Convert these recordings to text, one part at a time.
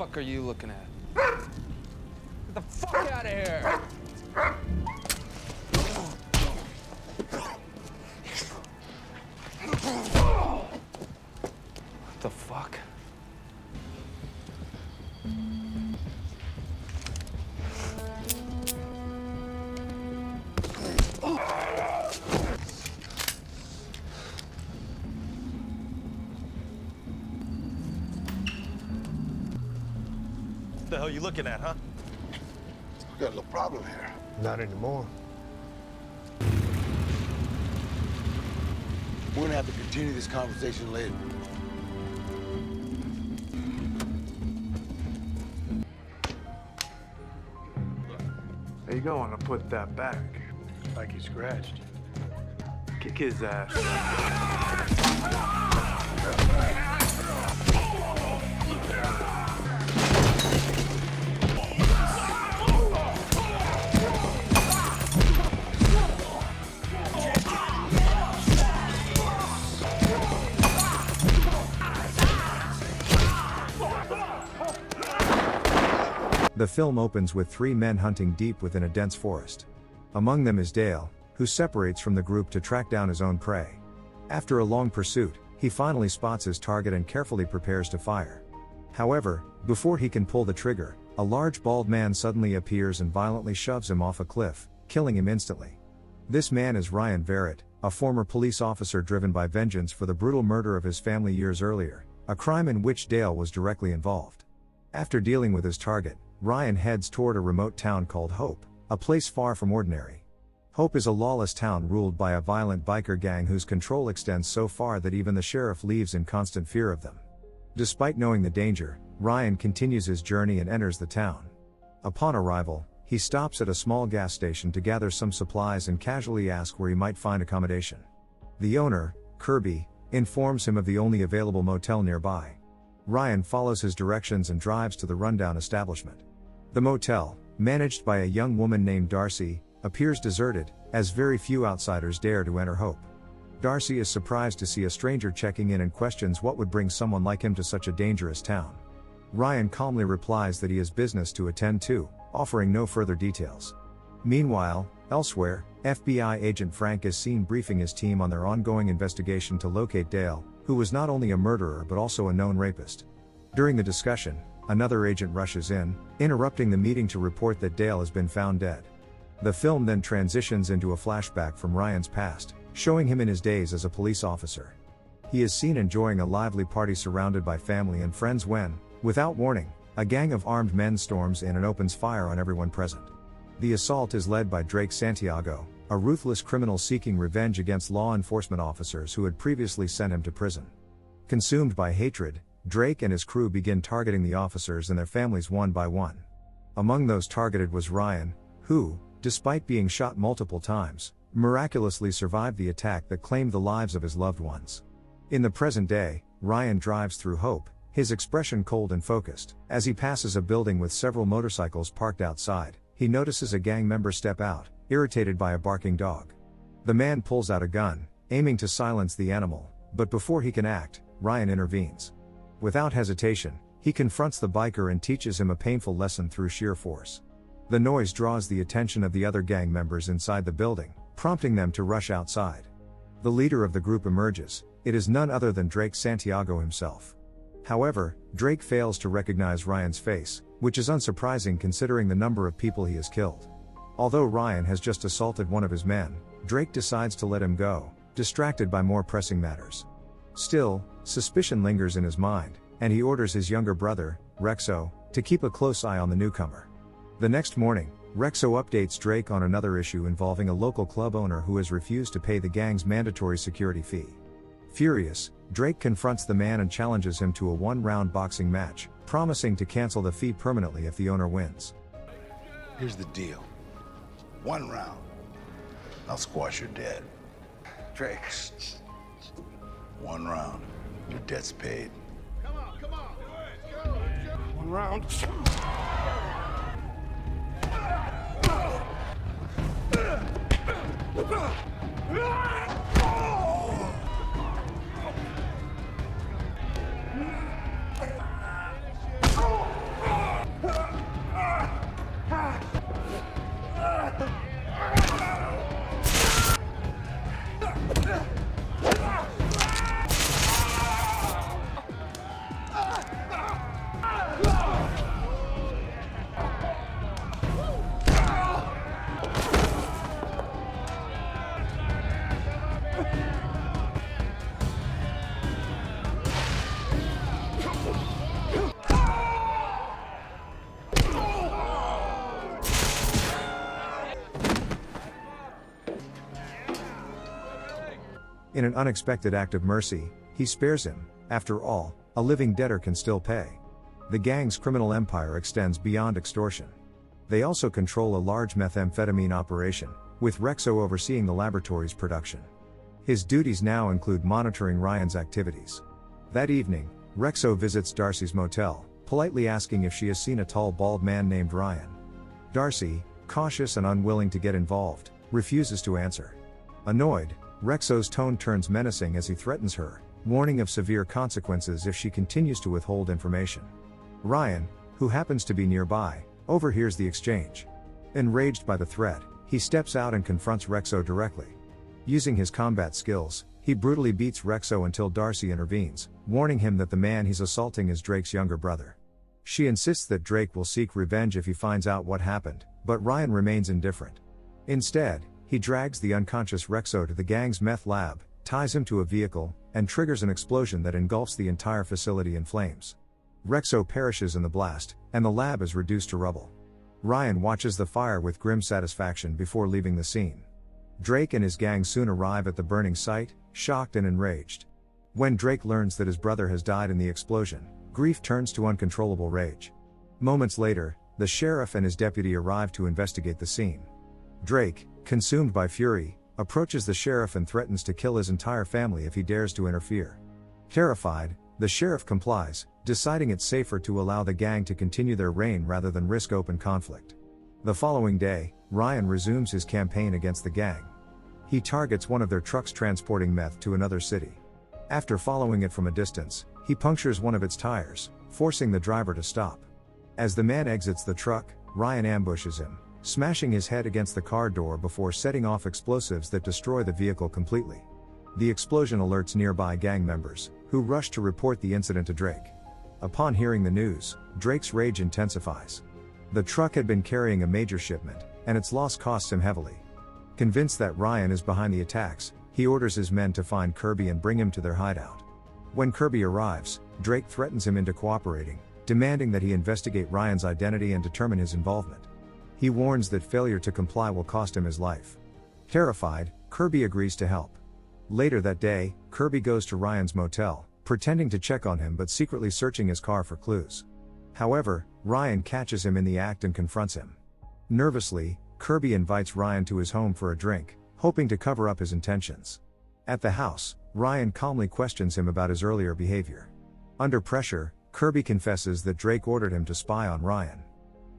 fuck are you looking at? Get the fuck out of here! What the fuck? What the hell are you looking at, huh? We got a little problem here. Not anymore. We're gonna have to continue this conversation later. How you going to put that back? Like he scratched. Kick his ass. The film opens with three men hunting deep within a dense forest. Among them is Dale, who separates from the group to track down his own prey. After a long pursuit, he finally spots his target and carefully prepares to fire. However, before he can pull the trigger, a large bald man suddenly appears and violently shoves him off a cliff, killing him instantly. This man is Ryan Varrett, a former police officer driven by vengeance for the brutal murder of his family years earlier, a crime in which Dale was directly involved. After dealing with his target, Ryan heads toward a remote town called Hope, a place far from ordinary. Hope is a lawless town ruled by a violent biker gang whose control extends so far that even the sheriff lives in constant fear of them. Despite knowing the danger, Ryan continues his journey and enters the town. Upon arrival, he stops at a small gas station to gather some supplies and casually asks where he might find accommodation. The owner, Kirby, informs him of the only available motel nearby. Ryan follows his directions and drives to the rundown establishment. The motel, managed by a young woman named Darcy, appears deserted, as very few outsiders dare to enter Hope. Darcy is surprised to see a stranger checking in and questions what would bring someone like him to such a dangerous town. Ryan calmly replies that he has business to attend to, offering no further details. Meanwhile, elsewhere, FBI agent Frank is seen briefing his team on their ongoing investigation to locate Dale, who was not only a murderer but also a known rapist. During the discussion, another agent rushes in, interrupting the meeting to report that Dale has been found dead. The film then transitions into a flashback from Ryan's past, showing him in his days as a police officer. He is seen enjoying a lively party surrounded by family and friends when, without warning, a gang of armed men storms in and opens fire on everyone present. The assault is led by Drayke Santiago, a ruthless criminal seeking revenge against law enforcement officers who had previously sent him to prison. Consumed by hatred, Drayke and his crew begin targeting the officers and their families one by one. Among those targeted was Ryan, who, despite being shot multiple times, miraculously survived the attack that claimed the lives of his loved ones. In the present day, Ryan drives through Hope, his expression cold and focused. As he passes a building with several motorcycles parked outside, he notices a gang member step out, irritated by a barking dog. The man pulls out a gun, aiming to silence the animal, but before he can act, Ryan intervenes. Without hesitation, he confronts the biker and teaches him a painful lesson through sheer force. The noise draws the attention of the other gang members inside the building, prompting them to rush outside. The leader of the group emerges. It is none other than Drayke Santiago himself. However, Drayke fails to recognize Ryan's face, which is unsurprising considering the number of people he has killed. Although Ryan has just assaulted one of his men, Drayke decides to let him go, distracted by more pressing matters. Still, suspicion lingers in his mind, and he orders his younger brother, Rexo, to keep a close eye on the newcomer. The next morning, Rexo updates Drayke on another issue involving a local club owner who has refused to pay the gang's mandatory security fee. Furious, Drayke confronts the man and challenges him to a one-round boxing match, promising to cancel the fee permanently if the owner wins. Here's the deal. 1 round. I'll squash your dead. Drayke. 1 round. Your debt's paid. Come on. Do it. Let's go. 1 round. In an unexpected act of mercy, he spares him. After all, a living debtor can still pay. The gang's criminal empire extends beyond extortion. They also control a large methamphetamine operation, with Rexo overseeing the laboratory's production. His duties now include monitoring Ryan's activities. That evening, Rexo visits Darcy's motel, politely asking if she has seen a tall bald man named Ryan. Darcy, cautious and unwilling to get involved, refuses to answer. Annoyed, Rexo's tone turns menacing as he threatens her, warning of severe consequences if she continues to withhold information. Ryan, who happens to be nearby, overhears the exchange. Enraged by the threat, he steps out and confronts Rexo directly. Using his combat skills, he brutally beats Rexo until Darcy intervenes, warning him that the man he's assaulting is Drake's younger brother. She insists that Drake will seek revenge if he finds out what happened, but Ryan remains indifferent. Instead, he drags the unconscious Rexo to the gang's meth lab, ties him to a vehicle, and triggers an explosion that engulfs the entire facility in flames. Rexo perishes in the blast, and the lab is reduced to rubble. Ryan watches the fire with grim satisfaction before leaving the scene. Drake and his gang soon arrive at the burning site, shocked and enraged. When Drake learns that his brother has died in the explosion, grief turns to uncontrollable rage. Moments later, the sheriff and his deputy arrive to investigate the scene. Drake, consumed by fury, approaches the sheriff and threatens to kill his entire family if he dares to interfere. Terrified, the sheriff complies, deciding it's safer to allow the gang to continue their reign rather than risk open conflict. The following day, Ryan resumes his campaign against the gang. He targets one of their trucks transporting meth to another city. After following it from a distance, he punctures one of its tires, forcing the driver to stop. As the man exits the truck, Ryan ambushes him, smashing his head against the car door before setting off explosives that destroy the vehicle completely. The explosion alerts nearby gang members, who rush to report the incident to Drake. Upon hearing the news, Drake's rage intensifies. The truck had been carrying a major shipment, and its loss costs him heavily. Convinced that Ryan is behind the attacks, he orders his men to find Kirby and bring him to their hideout. When Kirby arrives, Drake threatens him into cooperating, demanding that he investigate Ryan's identity and determine his involvement. He warns that failure to comply will cost him his life. Terrified, Kirby agrees to help. Later that day, Kirby goes to Ryan's motel, pretending to check on him but secretly searching his car for clues. However, Ryan catches him in the act and confronts him. Nervously, Kirby invites Ryan to his home for a drink, hoping to cover up his intentions. At the house, Ryan calmly questions him about his earlier behavior. Under pressure, Kirby confesses that Drake ordered him to spy on Ryan.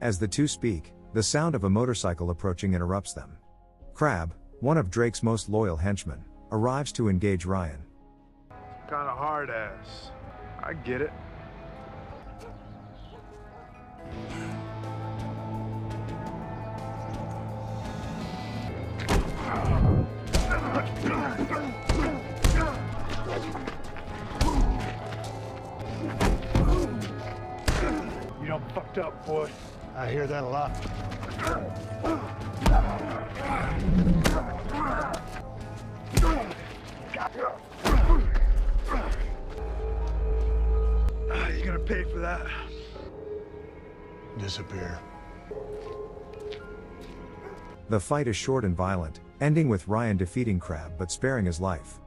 As the two speak, the sound of a motorcycle approaching interrupts them. Crab, one of Drake's most loyal henchmen, arrives to engage Ryan. Kinda hard ass. I get it. You done fucked up, boy. I hear that a lot. You gonna pay for that? Disappear. The fight is short and violent, ending with Ryan defeating Crab but sparing his life.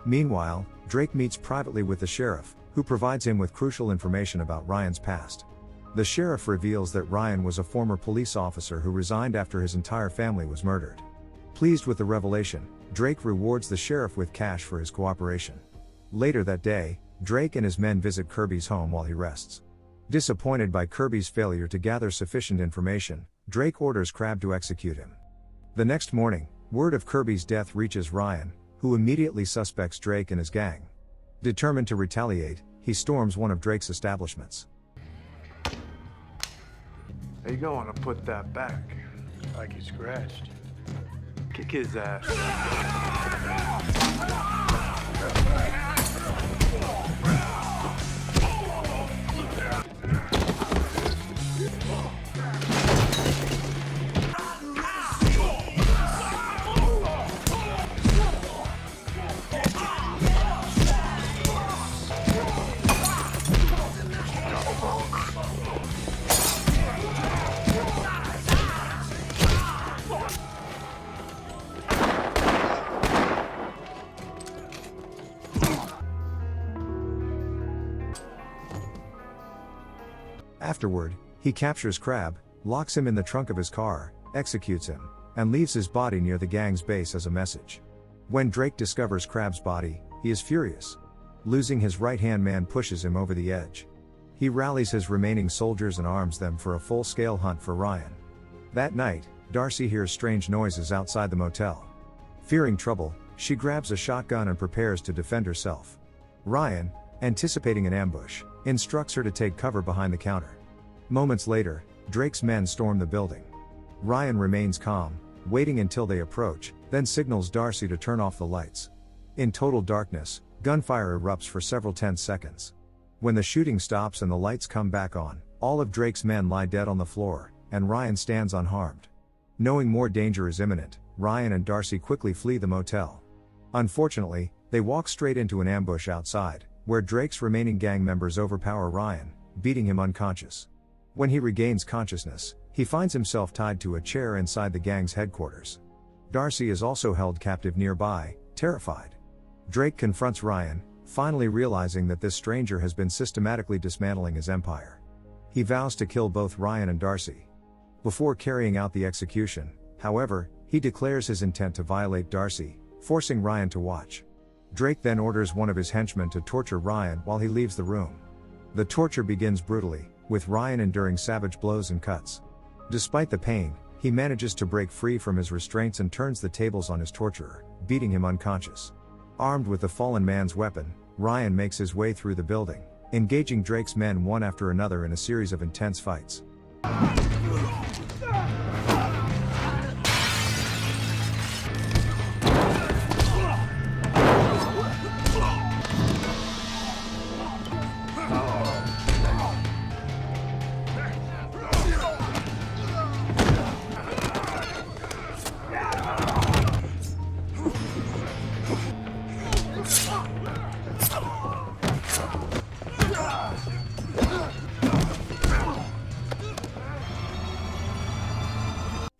Meanwhile, Drake meets privately with the sheriff, who provides him with crucial information about Ryan's past. The sheriff reveals that Ryan was a former police officer who resigned after his entire family was murdered. Pleased with the revelation, Drake rewards the sheriff with cash for his cooperation. Later that day, Drake and his men visit Kirby's home while he rests. Disappointed by Kirby's failure to gather sufficient information, Drake orders Crab to execute him. The next morning, word of Kirby's death reaches Ryan, who immediately suspects Drake and his gang. Determined to retaliate, he storms one of Drake's establishments. How you gonna put that back? Like he scratched you. Kick his ass. Afterward, he captures Crab, locks him in the trunk of his car, executes him, and leaves his body near the gang's base as a message. When Drayke discovers Crab's body, he is furious. Losing his right-hand man pushes him over the edge. He rallies his remaining soldiers and arms them for a full-scale hunt for Ryan. That night, Darcy hears strange noises outside the motel. Fearing trouble, she grabs a shotgun and prepares to defend herself. Ryan, anticipating an ambush, instructs her to take cover behind the counter. Moments later, Drayke's men storm the building. Ryan remains calm, waiting until they approach, then signals Darcy to turn off the lights. In total darkness, gunfire erupts for several tense seconds. When the shooting stops and the lights come back on, all of Drayke's men lie dead on the floor, and Ryan stands unharmed. Knowing more danger is imminent, Ryan and Darcy quickly flee the motel. Unfortunately, they walk straight into an ambush outside, where Drayke's remaining gang members overpower Ryan, beating him unconscious. When he regains consciousness, he finds himself tied to a chair inside the gang's headquarters. Darcy is also held captive nearby, terrified. Drayke confronts Ryan, finally realizing that this stranger has been systematically dismantling his empire. He vows to kill both Ryan and Darcy. Before carrying out the execution, however, he declares his intent to violate Darcy, forcing Ryan to watch. Drayke then orders one of his henchmen to torture Ryan while he leaves the room. The torture begins brutally, with Ryan enduring savage blows and cuts. Despite the pain, he manages to break free from his restraints and turns the tables on his torturer, beating him unconscious. Armed with the fallen man's weapon, Ryan makes his way through the building, engaging Drayke's men one after another in a series of intense fights.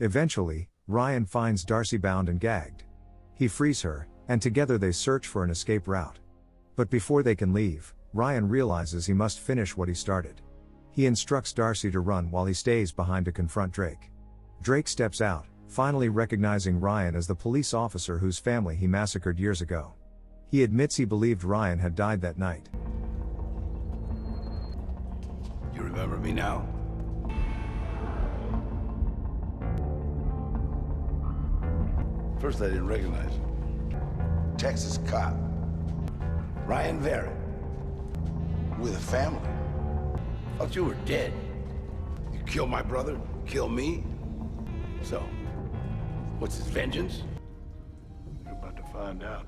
Eventually, Ryan finds Darcy bound and gagged. He frees her, and together they search for an escape route. But before they can leave, Ryan realizes he must finish what he started. He instructs Darcy to run while he stays behind to confront Drayke. Drayke steps out, finally recognizing Ryan as the police officer whose family he massacred years ago. He admits he believed Ryan had died that night. You remember me now? First I didn't recognize him. Texas cop. Ryan Varrett. With a family. Thought you were dead. You kill my brother, kill me. So, what's his vengeance? You're about to find out.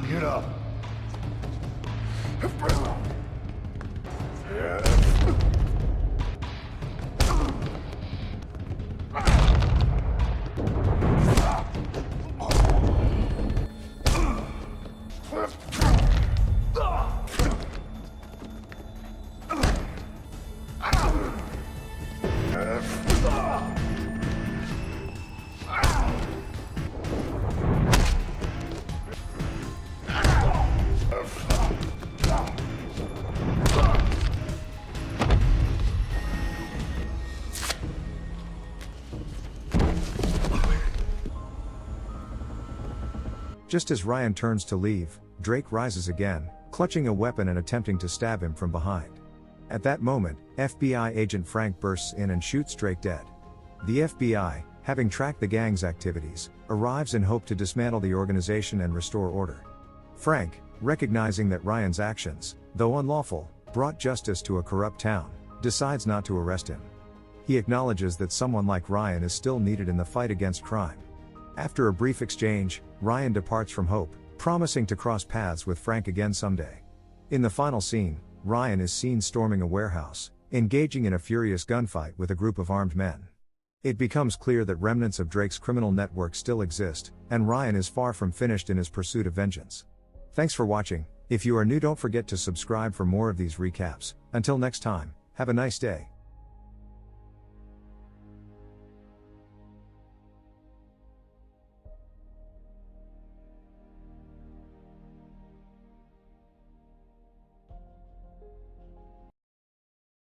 Get up. Just as Ryan turns to leave, Drayke rises again, clutching a weapon and attempting to stab him from behind. At that moment, FBI agent Frank bursts in and shoots Drayke dead. The FBI, having tracked the gang's activities, arrives in hope to dismantle the organization and restore order. Frank, recognizing that Ryan's actions, though unlawful, brought justice to a corrupt town, decides not to arrest him. He acknowledges that someone like Ryan is still needed in the fight against crime. After a brief exchange, Ryan departs from Hope, promising to cross paths with Frank again someday. In the final scene, Ryan is seen storming a warehouse, engaging in a furious gunfight with a group of armed men. It becomes clear that remnants of Drayke's criminal network still exist, and Ryan is far from finished in his pursuit of vengeance. Thanks for watching. If you are new, don't forget to subscribe for more of these recaps. Until next time, have a nice day.